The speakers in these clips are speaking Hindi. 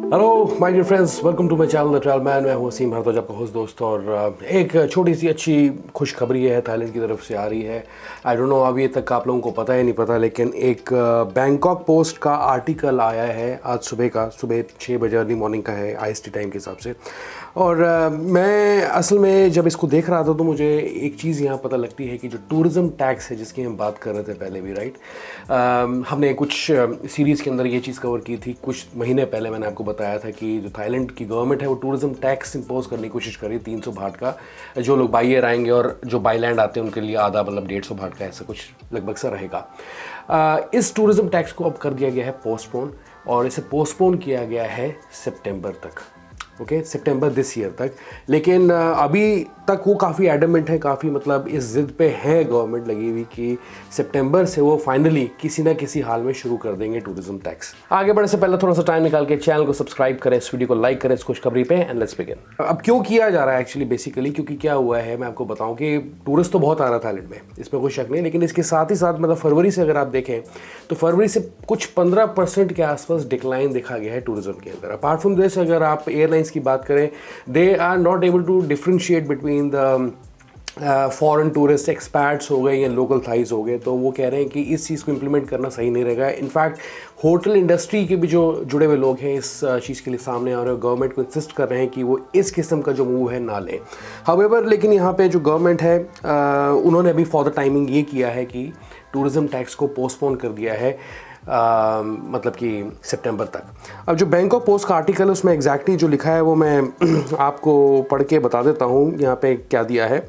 Hello my dear friends, welcome to my channel the travel man. मैं हूं वसीम भारद्वाज, आपका होस्ट दोस्त। और एक छोटी सी अच्छी खुशखबरी है, थाईलैंड की तरफ से आ रही है। आई डोंट नो अभी तक आप लोगों को पता है नहीं पता, लेकिन एक बैंकॉक पोस्ट का आर्टिकल आया है आज सुबह 6 बजे अर्ली मॉर्निंग का है IST टाइम के हिसाब से। और मैं असल में जब इसको देख रहा था तो मुझे एक चीज़ यहाँ पता लगती है कि जो टूरिज़्म टैक्स है जिसकी हम बात कर रहे थे पहले भी, राइट, हमने कुछ सीरीज़ के अंदर ये चीज़ कवर की थी। कुछ महीने पहले मैंने आपको बताया था कि जो थाईलैंड की गवर्नमेंट है वो टूरिज़्म टैक्स इम्पोज करने की कोशिश कर रही है 300 भाट का। जो लोग बाई एयर आएंगे और जो बाई लैंड आते हैं उनके लिए आधा, मतलब 150 भाट का, ऐसा कुछ लगभग सा रहेगा। इस टूरिज़्म टैक्स को अब कर दिया गया है पोस्टपोन, और इसे पोस्टपोन किया गया है सितंबर तक। ओके, सितंबर दिस ईयर तक। लेकिन अभी तक वो काफ़ी एडमेंट है, काफ़ी मतलब इस जिद पे है गवर्नमेंट लगी हुई कि सितंबर से वो फाइनली किसी ना किसी हाल में शुरू कर देंगे टूरिज्म टैक्स। आगे बढ़ने से पहले थोड़ा सा टाइम निकाल के चैनल को सब्सक्राइब करें, इस वीडियो को लाइक करें इस खुशखबरी पे, एंड लेट्स बिगिन। अब क्यों किया जा रहा है एक्चुअली बेसिकली, क्योंकि क्या हुआ है मैं आपको बताऊं कि टूरिस्ट तो बहुत आ रहा था थाईलैंड में, इसमें कोई शक नहीं, लेकिन इसके साथ ही साथ मतलब फरवरी से अगर आप देखें तो फरवरी से कुछ 15% के आसपास डिक्लाइन देखा गया है टूरिज्म के अंदर। अपार्ट फ्रॉम दिस, अगर आप एयरलाइंस की बात करें, they are not able to differentiate between the foreign tourist, expats हो गए या लोकल थाइज हो गए। तो वो कह रहे हैं कि इस चीज़ को इम्प्लीमेंट करना सही नहीं रहेगा। इनफैक्ट होटल इंडस्ट्री के भी जो जुड़े हुए लोग हैं इस चीज़ के लिए सामने आ रहे हैं, गवर्नमेंट को इंसिस्ट कर रहे हैं कि वो इस किस्म का जो मूव है ना लें। हाउएवर, लेकिन यहाँ पे जो गवर्नमेंट है उन्होंने अभी फॉर द टाइमिंग ये किया है कि टूरिज़्म टैक्स को पोस्टपोन कर दिया है, मतलब कि सितंबर तक। अब जो बैंकॉक पोस्ट का आर्टिकल है उसमें एग्जैक्टली जो लिखा है वो मैं आपको पढ़ के बता देता हूँ यहाँ पे क्या दिया है।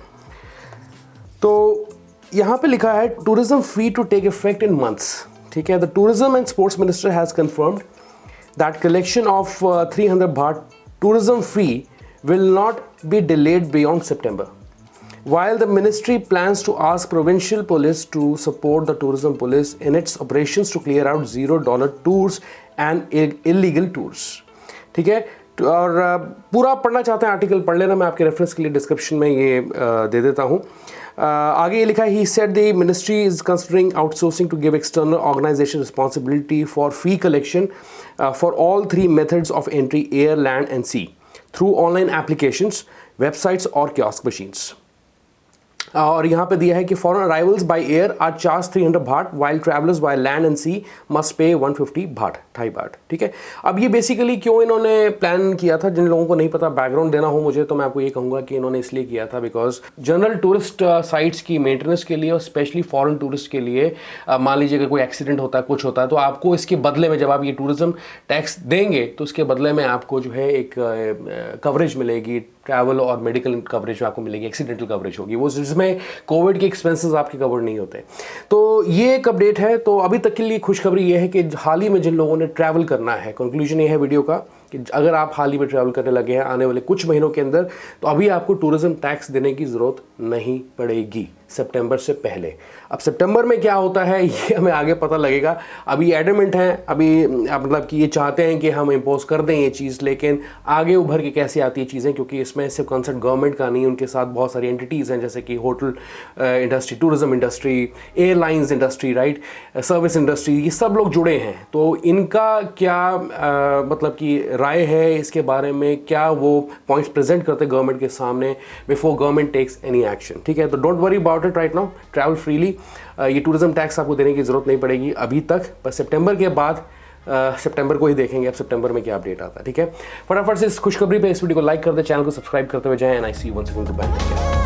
तो यहाँ पे लिखा है tourism fee to take effect in months. ठीक है, the tourism and sports minister has confirmed that collection of 300 baht tourism fee will not be delayed beyond September. While the ministry plans to ask provincial police to support the tourism police in its operations to clear out $0 tours and illegal tours. ठीक है, और पूरा पढ़ना चाहते हैं आर्टिकल पढ़ लेना, मैं आपके रेफरेंस के लिए डिस्क्रिप्शन में ये दे देता हूँ। आगे ये लिखा है, he said the ministry is considering outsourcing to give external organization responsibility for fee collection for all 3 methods of entry, air, land and sea, through online applications, websites और kiosk machines. और यहाँ पे दिया है कि foreign arrivals by air are charge 300 baht, while travellers by land and sea must pay 150 भाट, 2.5 भाट। ठीक है, अब ये बेसिकली क्यों इन्होंने प्लान किया था, जिन लोगों को नहीं पता, बैकग्राउंड देना हो मुझे, तो मैं आपको ये कहूँगा कि इन्होंने इसलिए किया था बिकॉज जनरल टूरिस्ट साइट्स की मेंटेनेंस के लिए और स्पेशली फॉरेन टूरिस्ट के लिए, मान लीजिए अगर कोई एक्सीडेंट होता है, कुछ होता है, तो आपको इसके बदले में जब आप ये टूरिज्म टैक्स देंगे तो उसके बदले में आपको जो है एक कवरेज मिलेगी, ट्रैवल और मेडिकल कवरेज आपको मिलेगी, एक्सीडेंटल कवरेज होगी, वो जिसमें कोविड के एक्सपेंसेस आपके कवर नहीं होते। तो ये एक अपडेट है। तो अभी तक के लिए खुशखबरी ये है कि हाल ही में जिन लोगों ने ट्रैवल करना है, कंक्लूजन ये है वीडियो का कि अगर आप हाल ही में ट्रैवल करने लगे हैं आने वाले कुछ महीनों के अंदर, तो अभी आपको टूरिज्म टैक्स देने की ज़रूरत नहीं पड़ेगी सितंबर से पहले। अब सितंबर में क्या होता है ये हमें आगे पता लगेगा। अभी एडमेंट हैं, अभी मतलब कि ये चाहते हैं कि हम इम्पोज कर दें ये चीज़, लेकिन आगे उभर के कैसे आती है चीज़ें, क्योंकि इसमें सिर्फ कंसर्न गवर्नमेंट का नहीं, उनके साथ बहुत सारी एंटिटीज़ हैं, जैसे कि hotel industry, tourism industry, airlines industry, right, service industry, ये सब लोग जुड़े हैं। तो इनका क्या मतलब कि राय है इसके बारे में, क्या वो पॉइंट्स प्रेजेंट करते गवर्नमेंट के सामने before government takes any action. ठीक है, तो don't worry about it right now, travel freely. ये टूरिज्म टैक्स आपको देने की जरूरत नहीं पड़ेगी अभी तक, पर सितंबर के बाद सितंबर को ही देखेंगे अब सितंबर में क्या अपडेट आता है। ठीक है, फटाफट से इस खुशखबरी पे इस वीडियो को लाइक कर दे, चैनल को सब्सक्राइब करते हुए जाएं, and I see you once again.